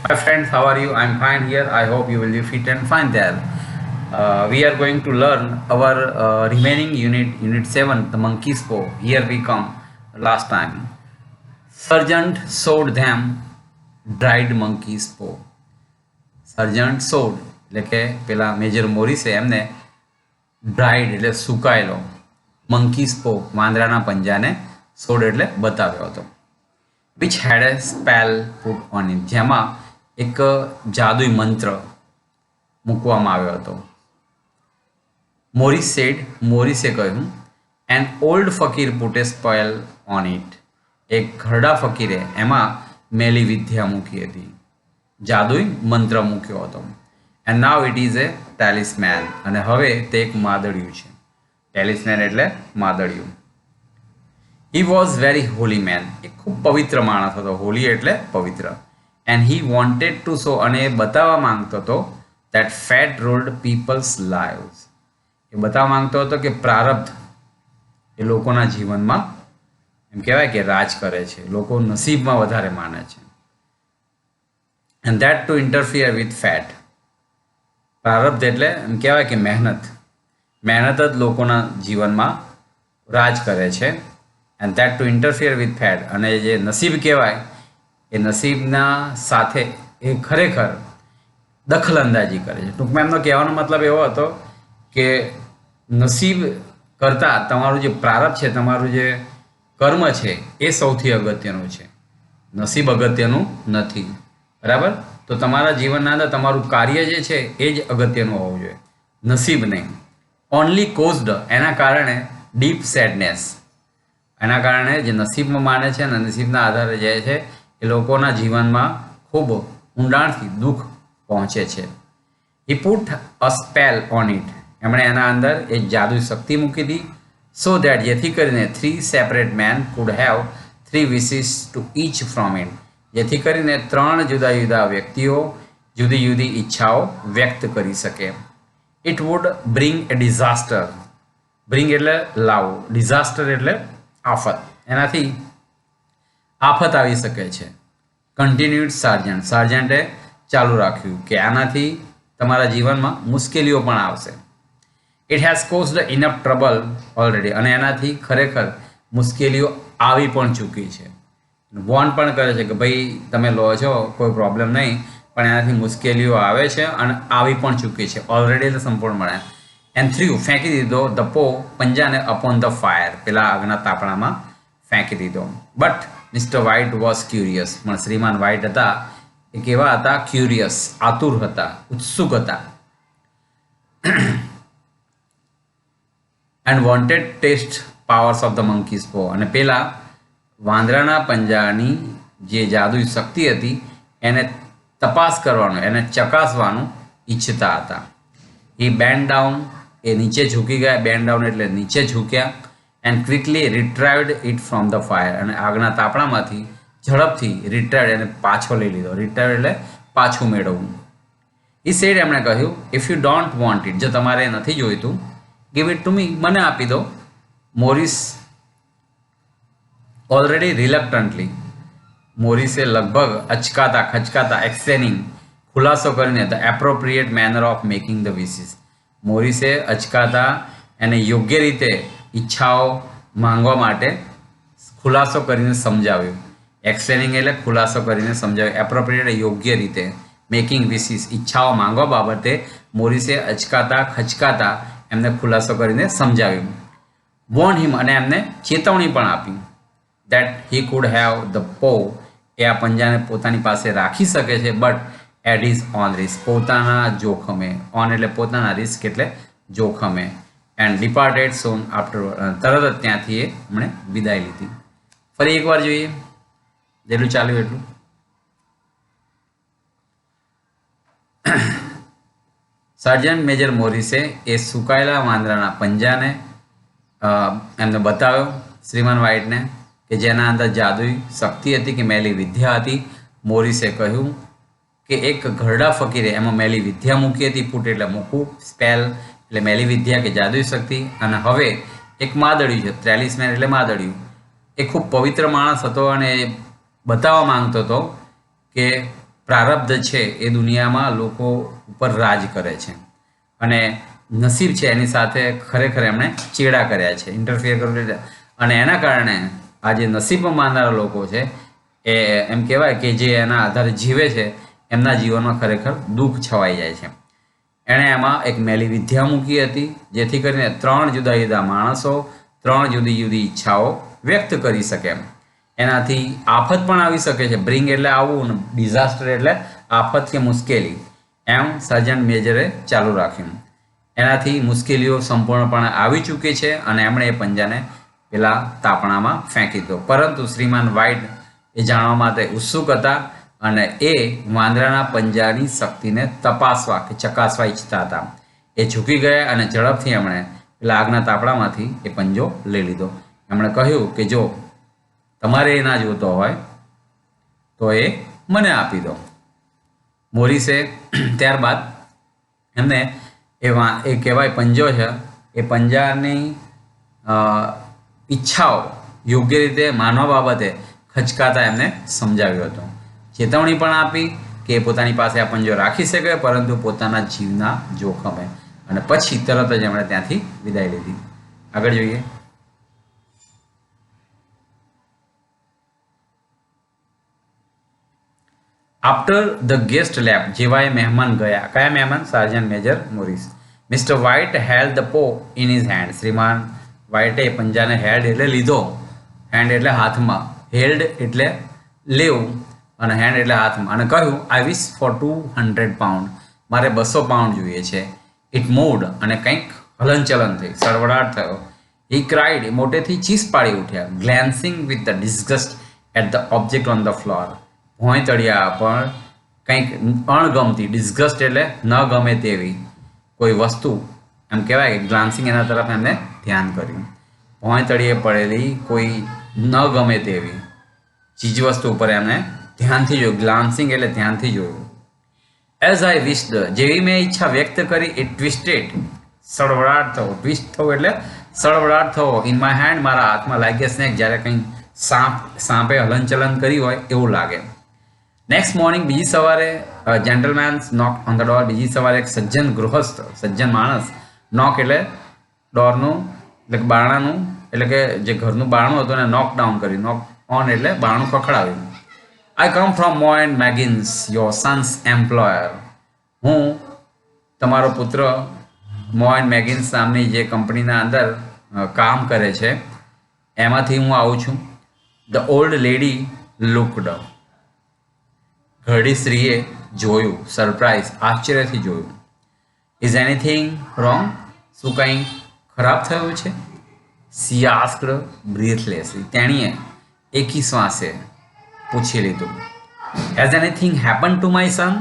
Hi friends, how are you? I'm fine here. I hope you will be fit and fine there. We are going to learn our remaining unit 7, the monkey's paw. Here we come last time. Sergeant showed them dried monkey's paw. સર્જન્ટ સોડ એટલે કે પેલા major મોરિસે એમને dried એટલે સુકાયેલો મંકીસ પો વાંદરાના પંજાને સોડ એટલે બતાવ્યો હતો. Which had a spell put on it, જેમાં એક જાદુઈ મંત્ર મૂકવામાં આવ્યો હતો. મોરિસે કહ્યું, an old fakir put a spell on it, એક ઘરડા ફકીરે એમાં મેલી વિદ્યા મૂકી હતી, જાદુઈ મંત્ર મૂક્યો હતો. And now it is a talisman, અને હવે તે એક માદળિયું છે. ટેલિસ્મેન એટલે માદળિયું. He was very holy man, એ ખૂબ પવિત્ર માણસ હતો. હોલી એટલે પવિત્ર. And he wanted to show, અને એ બતાવવા માંગતો હતો that fate ruled people's lives, એ બતાવવા માંગતો હતો કે પ્રારબ્ધ એ લોકોના જીવનમાં એમ કહેવાય કે રાજ કરે છે, લોકો નસીબમાં વધારે માને છે. And that to interfere with fate, પ્રારબ્ધ એટલે એમ કહેવાય કે મહેનત જ લોકોના જીવનમાં રાજ કરે છે. And that to interfere with fate, અને જે નસીબ કહેવાય એ નસીબના સાથે એ ખરેખર દખલઅંદાજી કરે છે. ટૂંકમાં એમનો કહેવાનો મતલબ એવો હતો કે નસીબ કરતાં તમારું જે પ્રારબ્ધ છે, તમારું જે કર્મ છે એ સૌથી અગત્યનું છે, નસીબ અગત્યનું નથી. બરાબર? તો તમારા જીવનના અંદર તમારું કાર્ય જે છે એ જ અગત્યનું હોવું જોઈએ, નસીબ નહીં. ઓનલી કોઝડ, એના કારણે ડીપ સેડનેસ, એના કારણે જે નસીબમાં માને છે અને નસીબના આધારે જાય છે એ લોકોના જીવનમાં ખૂબ ઊંડાણથી દુઃખ પહોંચે છે. હી put a spell on it, એમણે એના અંદર એ જાદુઈ શક્તિ મૂકી હતી. સો દેટ, જેથી કરીને 3 separate men could have 3 wishes to each from it, જેથી કરીને 3 જુદા જુદા વ્યક્તિઓ જુદી જુદી ઈચ્છાઓ વ્યક્ત કરી શકે. It would bring A disaster, bring એટલે લાવવું, ડિઝાસ્ટર એટલે આફત, એનાથી આફત આવી શકે છે. કન્ટિન્યુડ સાર્જન્ટે ચાલુ રાખ્યું કે આનાથી તમારા જીવનમાં મુશ્કેલીઓ પણ આવશે. It has caused enough trouble already, અને એનાથી ખરેખર મુશ્કેલીઓ આવી પણ ચૂકી છે. વોર્ન પણ કરે છે કે ભાઈ તમે લો છો કોઈ પ્રોબ્લેમ નહીં, પણ એનાથી મુશ્કેલીઓ આવે છે અને આવી પણ ચૂકી છે ઓલરેડી, એટલે સંપૂર્ણપણે. એન્ડ થ્રુ, ફેંકી દીધો ધ પો, પંજાને અપોન ધ ફાયર, પેલા આગના તાપણામાં ફેંકી દીધો. But Mr White was curious, પણ શ્રીમાન વ્હાઇટ હતા એ કેવા હતા? ક્યુરિયસ, આતુર હતા, ઉત્સુક હતા. And wanted test powers of the monkey's paw, અને પેલા વાંદરાના પંજાની જે જાદુઈ શક્તિ હતી એને તપાસ કરવાનું, એને ચકાસવાનું ઈચ્છતા હતા. એ બેન્ડ ડાઉન, એ નીચે ઝૂકી ગયા. બેન્ડ ડાઉન એટલે નીચે ઝૂક્યા. And quickly retrieved it from the fire, અને આગના તાપણામાંથી ઝડપથી રિટ્રાઇવડ એને પાછો લઈ લીધો. રિટ્રાઇવડ એટલે પાછું મેળવવું. એ સેડ, એમણે કહ્યું, if you don't want it, જો તમારે નથી જોઈતું, ગીવ ઇટ ટુ મી, મને આપી દો. મોરિસ ઓલરેડી રિલક્ટન્ટલી, મોરિસે લગભગ ખચકાતા એક્સપ્લેનિંગ, ખુલાસો કરીને the appropriate manner of making the wishes, મોરિસે અચકાતા એને યોગ્ય રીતે ઈચ્છાઓ માંગવા માટે ખુલાસો કરીને સમજાવ્યું. એક્સપ્લેનિંગ એટલે ખુલાસો કરીને સમજાવ્યું. એપ્રોપ્રિએટ યોગ્ય રીતે, મેકિંગ વિશિસ ઈચ્છાઓ માંગવા બાબતે મોરિસે ખચકાતા એમને ખુલાસો કરીને સમજાવ્યું. વોર્ન હિમ, અને એમને ચેતવણી પણ આપી that he could have the paw, એ આ પંજાને પોતાની પાસે રાખી શકે છે, but at his own risk, પોતાના જોખમે. ઓન એટલે પોતાના, રિસ્ક એટલે જોખમે. એન્ડ ડિપાર્ટેડ સોન આફ્ટર, તરત જ ત્યાંથી એ એમણે વિદાય લીધી. ફરી એકવાર જોઈએ, જેટલું ચાલ્યું એટલું. સર્જન્ટ મેજર મોરિસે એ સુકાયેલા વાંદરાના પંજાને એમને બતાવ્યો શ્રીમાન વ્હાઇટને, કે જેના અંદર જાદુઈ શક્તિ હતી કે મેલી વિદ્યા હતી. મોરિસે કહ્યું કે એક ઘરડા ફકીરે એમાં મેલી વિદ્યા મૂકી હતી. પુટ એટલે મૂકવું, સ્પેલ એટલે મેલી વિદ્યા કે જાદુઈ શક્તિ, અને હવે એક માદળિયું છે, ટેલિસ્મેન એટલે માદળિયું. એ ખૂબ પવિત્ર માણસ હતો અને બતાવવા માંગતો હતો કે પ્રારબ્ધ છે એ દુનિયામાં લોકો ઉપર રાજ કરે છે અને નસીબ છે એની સાથે ખરેખર એમણે ચેડા કર્યા છે, ઇન્ટરફિયર કર્યું, અને એના કારણે આ જે નસીબમાં માનનારા લોકો છે એ એમ કહેવાય કે જે એના આધારે જીવે છે એમના જીવનમાં ખરેખર દુઃખ છવાઈ જાય છે. એણે એમાં એક મેલી વિદ્યા મૂકી હતી જેથી કરીને 3 જુદા જુદા માણસો 3 જુદી જુદી ઈચ્છાઓ વ્યક્ત કરી શકે. એનાથી આફત પણ આવી શકે છે. બ્રિંગ એટલે આવવું, ડિઝાસ્ટર એટલે આફત કે મુશ્કેલી. એમ સર્જન્ટ મેજરે ચાલુ રાખ્યું. એનાથી મુશ્કેલીઓ સંપૂર્ણપણે આવી ચૂકી છે અને એમણે એ પંજાને પેલા તાપણામાં ફેંકી દીધો. પરંતુ શ્રીમાન વ્હાઇટ એ જાણવા માટે ઉત્સુક હતા અને એ વાંદરાના પંજાની શક્તિને તપાસવા કે ચકાસવા ઈચ્છતા હતા. એ ઝૂકી ગયા અને ઝડપથી એમણે પેલા આગના તાપણામાંથી એ પંજો લઈ લીધો. એમણે કહ્યું કે જો તમારે એ ના જોતો હોય તો એ મને આપી દો. મોરિસે ત્યારબાદ એમને એ કહેવાય પંજો છે એ પંજાની ઈચ્છાઓ યોગ્ય રીતે માનવા બાબતે ખચકાતા એમને સમજાવ્યું હતું. ચેતવણી પણ આપી કે પોતાની પાસે આ પંજો રાખી શકે પરંતુ પોતાના જીવના જોખમે, અને પછી તરત જ એમણે ત્યાંથી વિદાય લીધી. આગળ જોઈએ. આફ્ટર ધ ગેસ્ટ લેફ્ટ, જેવા એ મહેમાન ગયા. કયા મહેમાન? Sergeant major Morris. Mister White held the paw in his hand. શ્રીમાન વ્હાઇટે પંજાને હેલ્ડ એટલે લીધો, હેન્ડ એટલે હાથમાં, હેલ્ડ એટલે લેવું અને હેન્ડ એટલે હાથમાં, અને કહ્યું આઈ વિશ ફોર 200 પાઉન્ડ. મારે 200 પાઉન્ડ જોઈએ છે. ઇટ મૂડ, અને કંઈક હલનચલન થઈ, સળવળાટ થયો. હી ક્રાઇડ, મોટેથી ચીસ પાડી ઉઠ્યા. Glancing with the disgust at the object on the floor. ભોંય તળિયા પણ કંઈક અણગમતી, ડિસ્ગસ્ટ એટલે ન ગમે તેવી કોઈ વસ્તુ, એમ કહેવાય કે ગ્લાન્સિંગ એના તરફ એમને ધ્યાન કર્યું. ભોંય તળિયે પડેલી કોઈ ન ગમે તેવી ચીજ વસ્તુ ઉપર એમને ધ્યાનથી જોયું. ગ્લાન્સિંગ એટલે ધ્યાનથી જોયું. એઝ આઈ વિશ્ડ, જેવી મેં ઈચ્છા વ્યક્ત કરી, ઇટ ટ્વિસ્ટેડ, સળવળાટ થવો. ટ્વિસ્ટ થવો એટલે સળવળાટ થવો. ઇન માય હેન્ડ, મારા હાથમાં લાગ્યા સ્નેક. જ્યારે કંઈ સાપે હલનચલન કરી હોય એવું લાગે. નેક્સ્ટ મોર્નિંગ, બીજી સવારે, જેન્ટલમેન્સ નોક ઓન ધ ડોર. બીજી સવારે એક સજ્જન ગૃહસ્થ, સજ્જન માણસ, નોક એટલે ડોરનું એટલે બારણાનું, એટલે કે જે ઘરનું બારણું હતું એને નોક ડાઉન કર્યું. નોક ઓન એટલે બારણું ખખડાવ્યું. I come from Maw and Meggins, your son's employer. હું તમારો પુત્ર મોએન મેગિન્સ નામની જે કંપનીના અંદર કામ કરે છે એમાંથી હું આવું છું. The old lady looked. ઘરડી સ્ત્રીએ જોયું, સરપ્રાઇઝ, આશ્ચર્યથી જોયું. Is anything wrong? શું કંઈ ખરાબ થયું છે? She asked breathlessly. તેણીએ એકી શ્વાસે પૂછી લીધું. Has anything happen to my son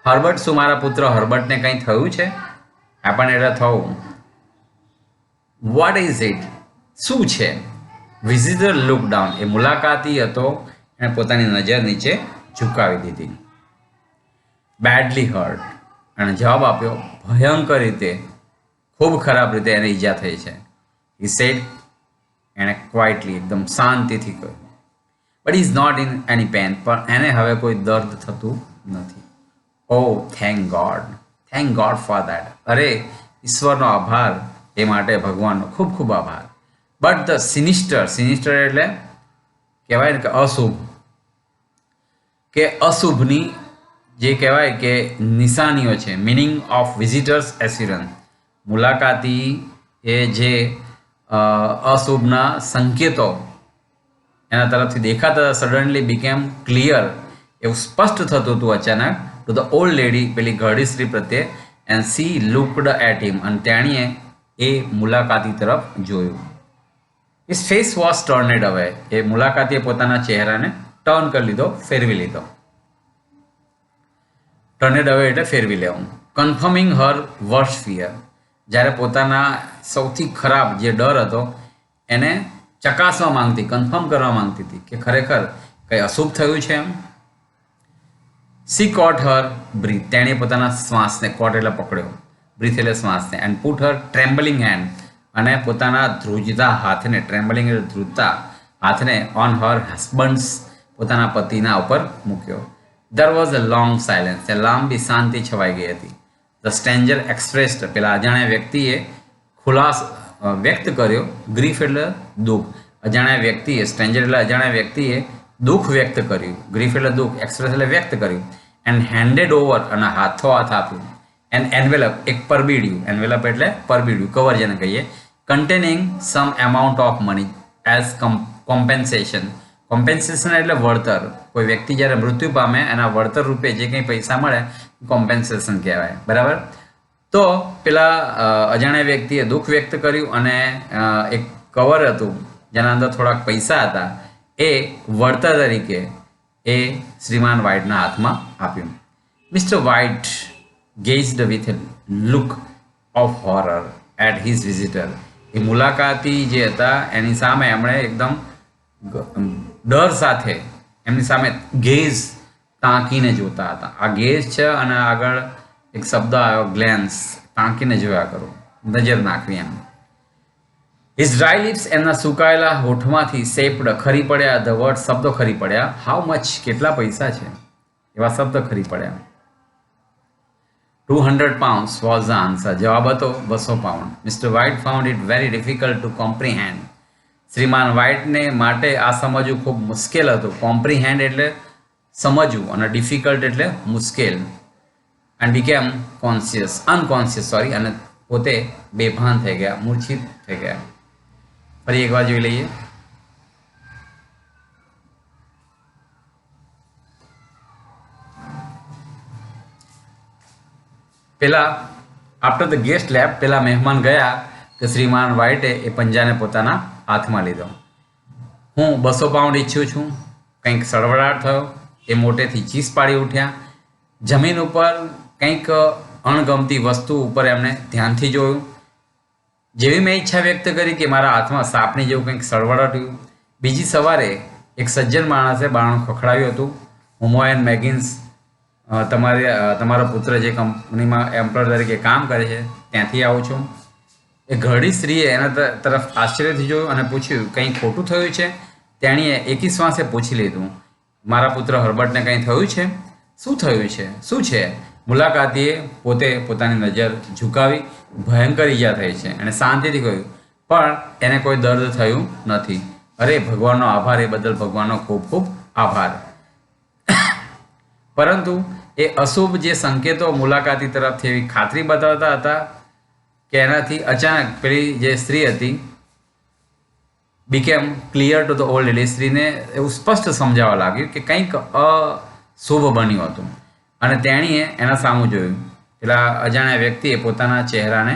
Herbert? શું મારા પુત્ર હર્બર્ટને કંઈ થયું છે? હેપન એટલે થવું. What is it? શું છે? Visitor look down. એ મુલાકાતી હતો, એણે પોતાની નજર નીચે ઝુકાવી દીધી. Badly hurt. એણે જવાબ આપ્યો, ભયંકર રીતે, ખૂબ ખરાબ રીતે એને ઈજા થઈ છે. હી સેડ, એણે ક્વાઇટલી, એકદમ શાંતિથી કહ્યું. But is not in any pain. પણ એને હવે કોઈ દર્દ થતું નથી. Oh thank God, thank God for that. અરે ઈશ્વરનો આભાર એ માટે, ભગવાનનો ખૂબ ખૂબ આભાર. બટ ધ સિનિસ્ટર, સિનિસ્ટર એટલે કહેવાય ને કે અશુભ, કે અશુભની જે કહેવાય કે નિશાનીઓ છે. Meaning of visitor's assurance. મુલાકાતી એ જે અશુભના સંકેતો એના તરફથી દેખાતા સડનલી બીકેમ ક્લિયર, એવું સ્પષ્ટ થતું હતું અચાનક ટુ ધ ઓલ્ડ લેડી, પેલી ઘરડી સ્ત્રી પ્રત્યે. And she looked at him, અને તેણીએ એ મુલાકાતી તરફ જોયું. હિઝ ફેસ વોઝ ટર્નેડ અવે. એ મુલાકાતીએ પોતાના ચહેરાને ટર્ન કરી લીધો, ફેરવી લીધો. ટર્નેડ અવે એટલે ફેરવી લેવું. કન્ફર્મિંગ હર વર્સ્ટ ફિયર. જ્યારે પોતાના સૌથી ખરાબ જે ડર હતો એને ચકાસવા માંગતી, કન્ફર્મ કરવા માંગતી હતી કે ખરેખર કંઈ અશુભ થયું છે એમ. સી કોટ હર બ્રીથ. તેણે પોતાના શ્વાસને, કોટ એટલે પકડ્યો, બ્રીથ એટલે શ્વાસને, એન્ડ પુટ હર ટ્રેમ્બલિંગ હેન્ડ, અને પોતાના ધ્રુજતા હાથને, ટ્રેમ્બલિંગ એટલે ધ્રુજતા હાથને, ઓન હર હસબન્ડ્સ, પોતાના પતિના ઉપર મૂક્યો. There was a long silence. એ લાંબી શાંતિ છવાઈ ગઈ હતી. The stranger expressed, પેલા અજાણ્યા વ્યક્તિએ વ્યક્ત કર્યો, ગ્રીફ એટલે દુઃખ. અજાણ્યા વ્યક્તિએ, સ્ટ્રેન્જર એટલે અજાણ્યા વ્યક્તિએ દુઃખ વ્યક્ત કર્યું, ગ્રીફ એટલે દુઃખ, એક્સપ્રેસ એટલે વ્યક્ત કર્યું, એન્ડ હેન્ડેડ ઓવર અને હાથો હાથ આપ્યું, એન્ડ એન્વેલપ એક પરબીડ્યું, એન્વેલપ એટલે પરબીડ્યું, કવર જેને કહીએ, containing some amount of money as compensation. Compensation એટલે વળતર. કોઈ વ્યક્તિ જ્યારે મૃત્યુ પામે એના વળતર રૂપે જે કંઈ પૈસા મળે કોમ્પેન્સેશન કહેવાય. બરાબર. તો પેલા અજાણ્યા વ્યક્તિએ દુઃખ વ્યક્ત કર્યું અને એક કવર હતું જેના અંદર થોડાક પૈસા હતા એ વળતર તરીકે એ શ્રીમાન વ્હાઇટના હાથમાં આપ્યું. Mister White gazed with a look of horror at his visitor. એ મુલાકાતી જે હતા એની સામે એમણે એકદમ ડર સાથે એમની સામે ગેઝ તાંકીને જોતા હતા. આ ગેઝ છે અને આગળ એક શબ્દ આવ્યો ગ્લેન્સ, તાંકીને જોયા કરો, નજર નાખવી એમ. હિઝ ડ્રાય લિપ્સ, એમના સુકાયેલા હોઠમાંથી શેપ્ડ ખરી પડ્યા, ધ વર્ડ શબ્દો ખરી પડ્યા, હાઉ મચ કેટલા પૈસા છે એવા શબ્દ ખરી પડ્યા. 200 pounds was the answer. જવાબ હતો 200 pound. Mister White found it very difficult to comprehend. શ્રીમાન વ્હાઇટને માટે આ સમજવું ખૂબ મુશ્કેલ હતું. કોમ્પ્રિહેન્ડ એટલે સમજવું અને ડિફિકલ્ટ એટલે મુશ્કેલ. એન્ડ બીકેમ અનકોન્શિયસ અને પોતે બેભાન થઈ ગયા, મૂર્છિત થઈ ગયા. ફરી એકવાર જોઈ લઈએ. પેલા આફ્ટર ધ ગેસ્ટ લેફ્ટ, પેલા મહેમાન ગયા કે શ્રીમાન વ્હાઇટે એ પંજાને પોતાના હાથમાં લીધો. હું 200 પાઉન્ડ ઈચ્છું છું. કંઈક સળવળાટ થયો. એ મોટેથી ચીસ પાડી ઉઠ્યા. જમીન ઉપર કંઈક અણગમતી વસ્તુ ઉપર એમણે ધ્યાનથી જોયું. જેવી મેં ઈચ્છા વ્યક્ત કરી કે મારા હાથમાં સાપની જેવું કંઈક સળવળાટ્યું. બીજી સવારે એક સજ્જન માણસે બારણું ખખડાવ્યું હતું. હુમાયુન મેગિન્સ, તમારો પુત્ર જે કંપનીમાં એમ્પ્લોયર તરીકે કામ કરે છે ત્યાંથી આવું છું. એ ઘરડી સ્ત્રીએ એના તરફ આશ્ચર્યથી જોયું અને પૂછ્યું કંઈ ખોટું થયું છે? તેણીએ એકી શ્વાસે પૂછી લીધું, મારા પુત્ર હર્બર્ટને કંઈ થયું છે? શું થયું છે? શું છે? મુલાકાતીએ પોતે પોતાની નજર ઝુકાવી. ભયંકર ઈજા થઈ છે. એણે શાંતિથી કહ્યું, પણ એને કોઈ દર્દ થયું નથી. અરે ભગવાનનો આભાર, એ બદલ ભગવાનનો ખૂબ ખૂબ આભાર. પરંતુ એ અશુભ જે સંકેતો મુલાકાતી તરફથી એવી ખાતરી બતાવતા હતા કે એનાથી અચાનક પેલી જે સ્ત્રી હતી became clear to the old lady. સ્ત્રીને એવું સ્પષ્ટ સમજાવવા લાગ્યું કે કંઈક અશુભ બન્યું હતું અને તેણીએ એના સામું જોયું. પેલા અજાણ્યા વ્યક્તિએ પોતાના ચહેરાને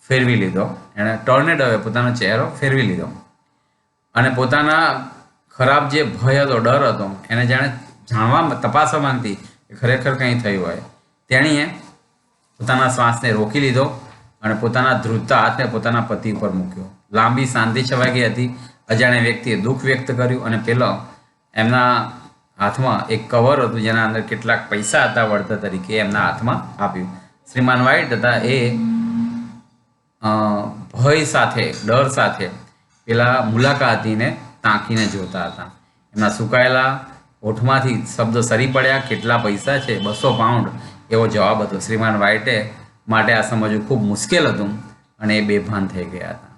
ફેરવી લીધો. એણે ટોર્નેડોએ પોતાનો ચહેરો ફેરવી લીધો અને પોતાના ખરાબ જે ભય હતો, ડર હતો, એને જાણે તપાસવા માંગતી કે ખરેખર કંઈ થયું હોય. તેણીએ પોતાના શ્વાસને રોકી લીધો અને પોતાના ધ્રુજતા હાથને પોતાના પતિ ઉપર મૂક્યો. લાંબી શાંતિ છવાઈ ગઈ હતી. અજાણ્યા વ્યક્તિએ દુઃખ વ્યક્ત કર્યું અને પેલો એમના હાથમાં એક કવર હતું જેના અંદર કેટલાક પૈસા હતા વળતર તરીકે, એમના હાથમાં આપ્યું. શ્રીમાન વ્હાઇટ હતા એ ભય સાથે, ડર સાથે પેલા મુલાકાતીને તાંકીને જોતા હતા. એમના સુકાયેલા હોઠમાંથી શબ્દ સરી પડ્યા, કેટલા પૈસા છે? 200 પાઉન્ડ એવો જવાબ હતો. શ્રીમાન વ્હાઇટે માટે આ સમજવું ખૂબ મુશ્કેલ હતું અને એ બેભાન થઈ ગયા હતા.